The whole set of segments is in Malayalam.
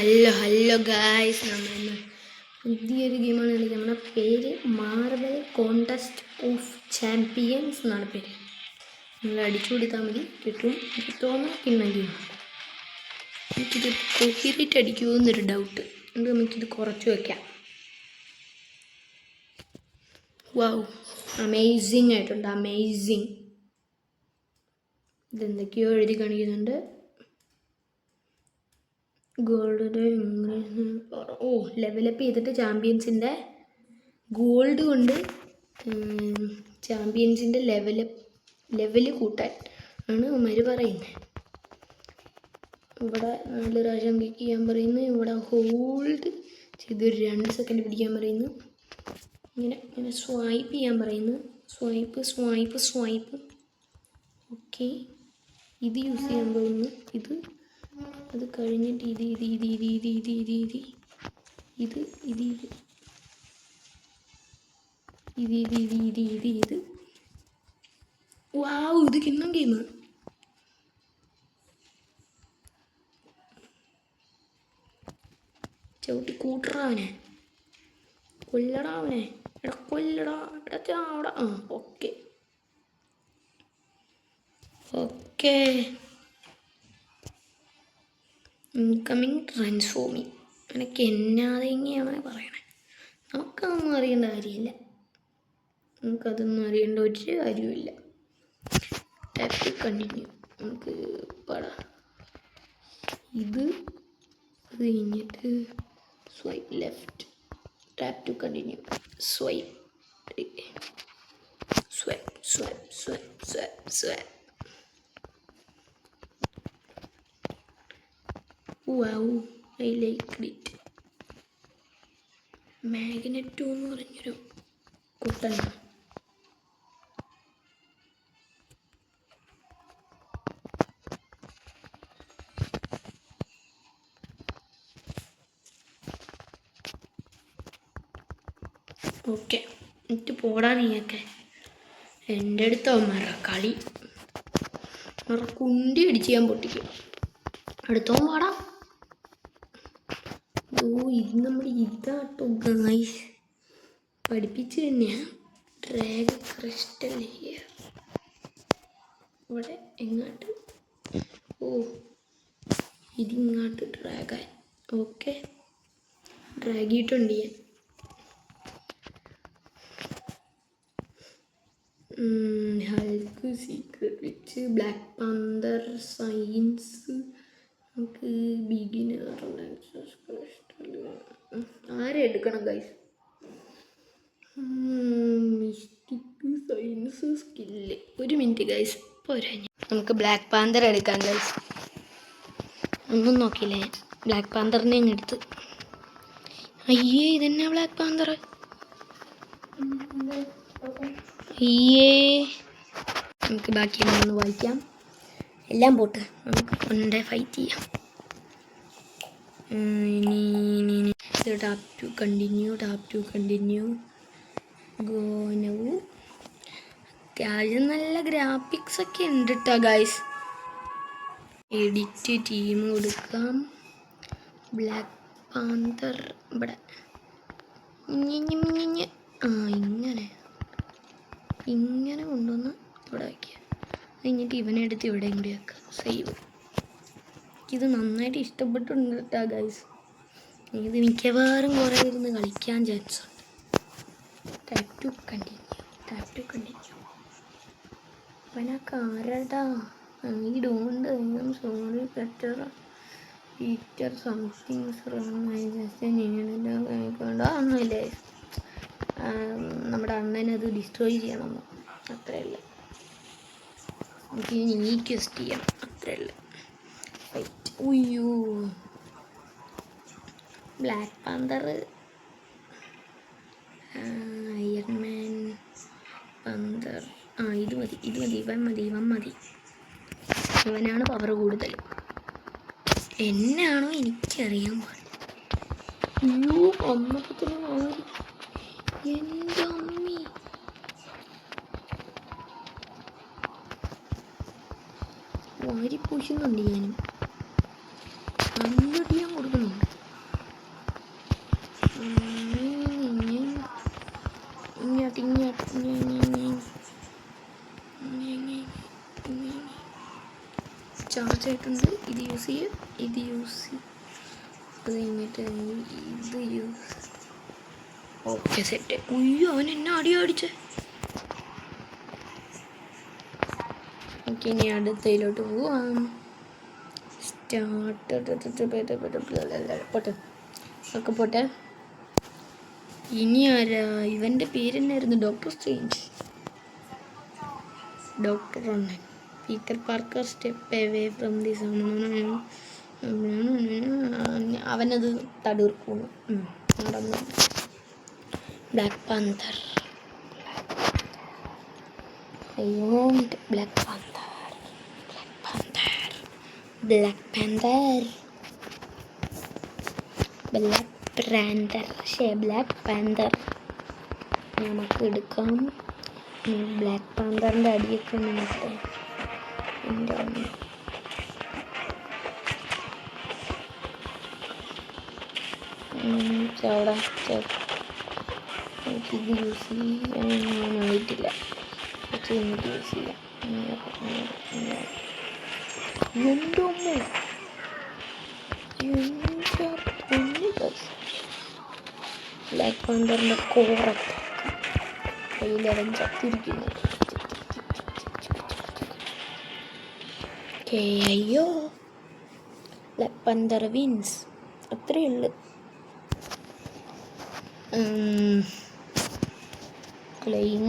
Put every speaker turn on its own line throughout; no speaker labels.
ഹലോ ഗായ്സ്, നമ്മൾ പുതിയൊരു ഗെയിമാണ് കളിക്കുക. നമ്മുടെ പേര് മാർബൽ കോൺടെസ്റ്റ് ഓഫ് ചാമ്പ്യൻസ് എന്നാണ് പേര്. നിങ്ങൾ അടിച്ചു കൊടുത്താൽ മതി, കിട്ടും. എനിക്ക് തോന്നുന്നു പിന്നടിയും. എനിക്കിത് കോപ്പിറൈറ്റ് അടിക്കുമോ എന്നൊരു ഡൗട്ട്. അതുകൊണ്ട് നമുക്കിത് കുറച്ച് വയ്ക്കാം. വാവ്, അമേസിങ് ആയിട്ടുണ്ട്, അമേസിങ്. ഇതെന്തൊക്കെയോ എഴുതി കാണിക്കുന്നുണ്ട്. ഗോൾഡ് ഇംഗ്ലീഷ് ലെവലപ്പ് ചെയ്തിട്ട് ചാമ്പ്യൻസിൻ്റെ ഗോൾഡ് കൊണ്ട് ചാമ്പ്യൻസിൻ്റെ ലെവല് കൂട്ടാൻ ആണ് ഉമ്മര് പറയുന്നത്. ഇവിടെ 4 പ്രാവശ്യം ക്ലിക്ക് ചെയ്യാൻ പറയുന്നു. ഇവിടെ ഹോൾഡ് ചെയ്ത് ഒരു 2 സെക്കൻഡ് പിടിക്കാൻ പറയുന്നു. ഇങ്ങനെ സ്വൈപ്പ് ചെയ്യാൻ പറയുന്നു. സ്വൈപ്പ്. ഓക്കെ, ഇത് യൂസ് ചെയ്യാൻ പോകുന്നു. അത് കഴിഞ്ഞിട്ട് ഇത് വാവ്, ഇത് കിണ്ണം ഗെയിമാണ്. ചവിട്ടി കൂട്ടറാവനെ, കൊല്ലടാവനെ, കൊല്ലടാ ചാവടാ. Okay incoming transforming. എനിക്ക് എന്നാതെങ്ങനെയാണ് പറയണേ. നമുക്കതൊന്നും അറിയേണ്ട കാര്യമില്ല. നമുക്കതൊന്നും അറിയേണ്ട ഒരു കാര്യമില്ല. Tap to continue. നമുക്ക് പാടാം. ഇത് കഴിഞ്ഞിട്ട് swipe left, tap to continue, swipe. Wow, I like it. Magneto എന്ന് പറഞ്ഞൊരു കുട്ടനാണ്. ഓക്കെ, എന്നിട്ട് പോടാ നീയൊക്കെ. എൻ്റെ അടുത്തോ കളി കുണ്ടി അടിച്ച് ഞാൻ പൊട്ടിക്കും. അടുത്തോ പാടാ. ഇത് നമ്മുടെ ഇതാട്ടോ ഗായ്സ്, പഠിപ്പിച്ച് തന്നെയാണ്. Drag crystal here. ഇവിടെ എങ്ങോട്ട്? ഇതിങ്ങോട്ട് ഡ്രാഗാൻ. ഓക്കെ, ഡ്രാഗിയിട്ടുണ്ട് ഞാൻ. Hulk, secret which, Black Panther, science. നമുക്ക് ബിഗിനർ, ആരെ എടുക്കണം ഗൈസ്? Mystic, science, skill. ഒരു മിനിറ്റ് ഗൈസ്, പോരാ. നമുക്ക് ബ്ലാക്ക് പാന്തർ എടുക്കാം ഗൈസ്. ഒന്നും നോക്കിയില്ലേ, ബ്ലാക്ക് പാന്തറിനെ അങ്ങ് എടുത്ത്. അയ്യേ, ഇതന്നെ ബ്ലാക്ക് പാന്തർ. അയ്യേ, നമുക്ക് ബാക്കി ഒന്ന് വായിക്കാം. എല്ലാം പോട്ട്, നമുക്ക് കൊണ്ടേ ഫൈറ്റ് ചെയ്യാം. Tap to continue go now. അത്യാവശ്യം നല്ല ഗ്രാഫിക്സ് ഒക്കെ ഉണ്ട് കേട്ടോ ഗൈസ്. എഡിറ്റ് ടീം കൊടുക്കാം. ബ്ലാക്ക് പാന്തർ ഇവിടെ ഇങ്ങനെ കൊണ്ടുവന്ന് ഇവിടെ വയ്ക്കുക. കഴിഞ്ഞിട്ട് ഇവനെടുത്ത് ഇവിടെയും കൂടി വെക്കുക. സേവ്. ഇത് നന്നായിട്ട് ഇഷ്ടപ്പെട്ടിട്ടുണ്ട് കേട്ടോ ഗൈസ്. ഇത് മിക്കവാറും കുറേ ഇരുന്ന് കളിക്കാൻ ചാൻസ് ഉണ്ട്. Tap to continue. അവനൊക്കെ ആരടാ? I don't sorry Peter something ഒന്നുമില്ലേ. നമ്മുടെ അണ്ണനത് ഡിസ്ട്രോയ് ചെയ്യണമെന്ന്, അത്രയല്ല. നമുക്ക് ഇനി ക്വസ്റ്റ് ചെയ്യണം, അത്രയല്ല. ഫൈറ്റ്. ഉയ്യോ, ബ്ലാക്ക് പാന്തർ, അയൺമാൻ, പാന്തർ. ഇത് മതി. ഇവൻ മതി. ഇവനാണ് പവർ കൂടുതൽ. എന്നാണോ എനിക്കറിയാൻ പാടില്ല. അയ്യോ, അമ്മപ്പത്തിന് മാറി. എൻ്റെ അമ്മി, വാരി പൂശുന്നുണ്ട്. ഞാനും നല്ലൊടിയാൻ കൊടുക്കുന്നുണ്ട്. ചാർജ് ആയിട്ടുണ്ട്. ഇത് യൂസ് ചെയ്യും, ഇത് യൂസ് ചെയ്യും, അത് കഴിഞ്ഞിട്ട് ഇത് യൂസ്. Okay set. ഉയ്യോ അവൻ എന്നെ അടിച്ചേ. ഓക്കെ ഇനി അടുത്തതിലോട്ട് പോവാം. പോട്ടെ ഒക്കെ പോട്ടെ. ഇനി ആരാ? ഇവൻ്റെ പേര് തന്നെയായിരുന്നു ഡോക്ടർ സ്ട്രേഞ്ച്. ഡോക്ടർ അണ്ണൻ. Peter Parker step away from this. അവനത് തടുർക്കുന്നു. നടന്നു. Black Panther. I want Black Panther. Black Panther. നമുക്ക് എടുക്കാം. ബ്ലാക്ക് പാന്തറിൻ്റെ അടിയൊക്കെ നോക്കാം. എൻ്റെ ചവിടാ എനിക്കിത് യൂസ് ചെയ്യാനായിട്ടില്ല. എന്നിട്ട് യൂസ് ചെയ്യാം. ബ്ലാക്ക് പാന്തറിൻ്റെ കോറത്ത് കയ്യിലവൻ ചത്തിരിക്കുന്നു. അയ്യോ ബ്ലാക്ക് പാന്തർ വിൻസ്. അത്രയേ ഉള്ളു. ക്ലെയിം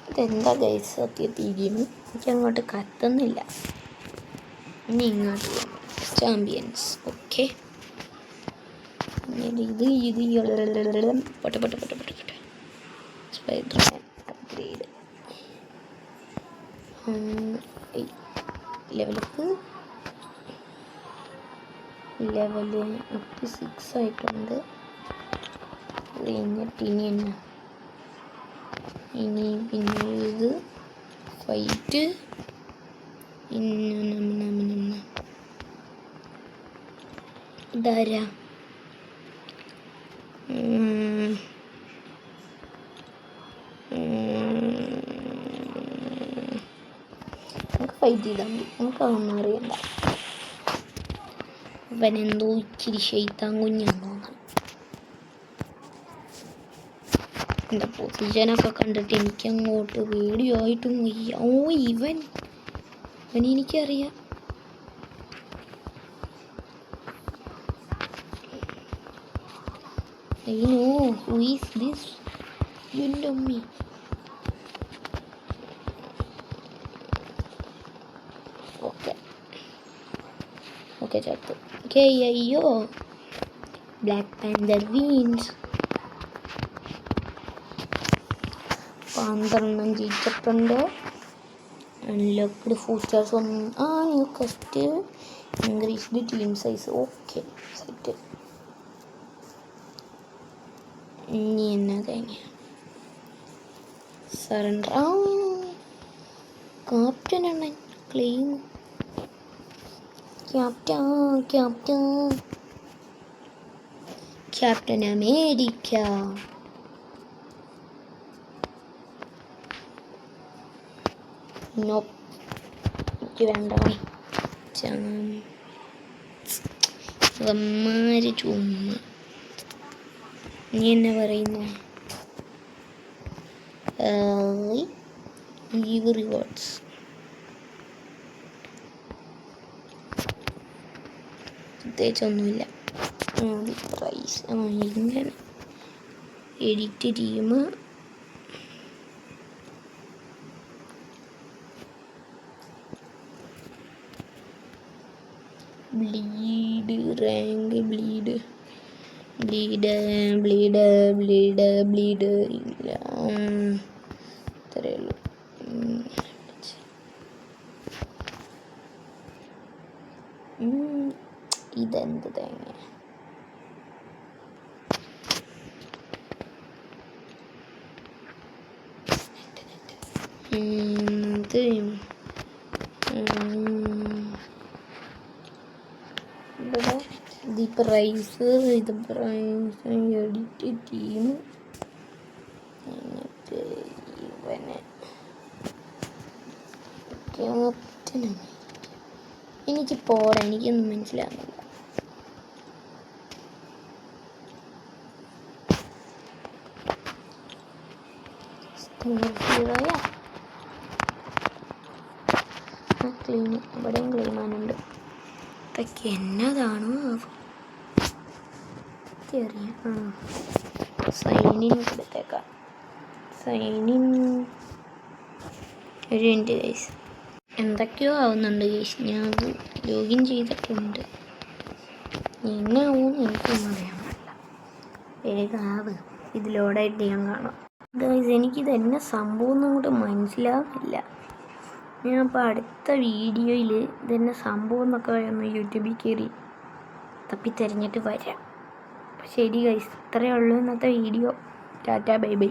ഇതെന്താ ഗൈസ് സത്യത്തിൽ ഗെയിം എനിക്കങ്ങോട്ട് കത്തുന്നില്ല. ഇനി ഇങ്ങോട്ട് ചാമ്പ്യൻസ്. ഓക്കെ ഇത് പൊട്ടെ സ്പൈഡർമാൻ അപ്ഗ്രേഡ് ലെവല് അപ്പ് 6 ആയിട്ടുണ്ട്. കഴിഞ്ഞിട്ട് ഇനി പിന്നെ ഇത് ഫൈറ്റ്. ഇതാരാ? നമുക്ക് ഫൈറ്റ് ചെയ്താൽ മതി. നമുക്കതൊന്നും അറിയണ്ട. അവനെന്തോ ഇച്ചിരി ശൈത്താൻ കുഞ്ഞാന്ന് തോന്നണം. എൻ്റെ പൊസിഷനൊക്കെ കണ്ടിട്ട് എനിക്കങ്ങോട്ട് പേടിയായിട്ടും വയ്യ. ഇവൻ എനിക്കറിയാം. I know who is this. You know me. Okay ചത്തു. അയ്യോ ബ്ലാക്ക് പാന്തർ വീൻസ്. പാന്തറെണ്ണം ജയിച്ചിട്ടുണ്ട്. അൺലോക്ക്ഡ് ഫീച്ചേഴ്സ് ഒന്നും. ന്യൂ കസ്റ്റ് increase the team size. Okay set. ഇനി എന്നാ കഴിഞ്ഞ സറണ്ടർ. ക്യാപ്റ്റൻ അണ്ണൻ ക്ലെയിം. Captain America. എനിക്ക് വേണ്ട വമ്മാര് ചുമ്മാ. നീ എന്നെ പറയുന്നു ലീവ് റിവാർഡ്സ്. പ്രത്യേകിച്ചൊന്നുമില്ല. പ്രൈസ് ഇങ്ങനെ എഡിറ്റ് ടീം. ബ്ലീഡ് റാങ്ക്. ബ്ലീഡ് ഇല്ല. ഇത്രയേ ഉള്ളൂ. ഇതെന്ത് തേങ്ങ? ഇത് പ്രൈസ് എഡിറ്റ് ടീം ക്യാപ്റ്റൻ എനിക്ക് പോരാ, എനിക്കൊന്നും മനസ്സിലാകുന്നില്ല. ക്ലീൻ ഇവിടെയും ക്ലീൻ ആണുണ്ട്. ഇതൊക്കെ എന്നതാണോ അറിയാം. സൈനിൻ കൊടുത്തേക്കാം. സൈനിൻ ഒരു മിനിറ്റ് ഗൈസ്, എന്തൊക്കെയോ ആവുന്നുണ്ട് ഗൈസ്. ഞാൻ ലോഗിൻ ചെയ്തിട്ടുണ്ട്, എന്നെ ആവുമെന്ന് എനിക്കൊന്നും അറിയാൻ പാടില്ല. വേഗാവ് ഇത് ലോഡായിട്ട് ഞാൻ കാണാം ഗൈസ്. എനിക്കിത് എന്നെ സംഭവം ഒന്നും കൂടെ മനസ്സിലാവുന്നില്ല. ഞാൻ അപ്പോൾ അടുത്ത വീഡിയോയിൽ ഇതെന്നെ സംഭവം എന്നൊക്കെ ഒന്ന് യൂട്യൂബിൽ കയറി തപ്പിത്തെരഞ്ഞിട്ട് വരാം. ശരി ഗൈസ്, ഇത്രയേ ഉള്ളൂ ഇന്നത്തെ വീഡിയോ. Tata bye bye.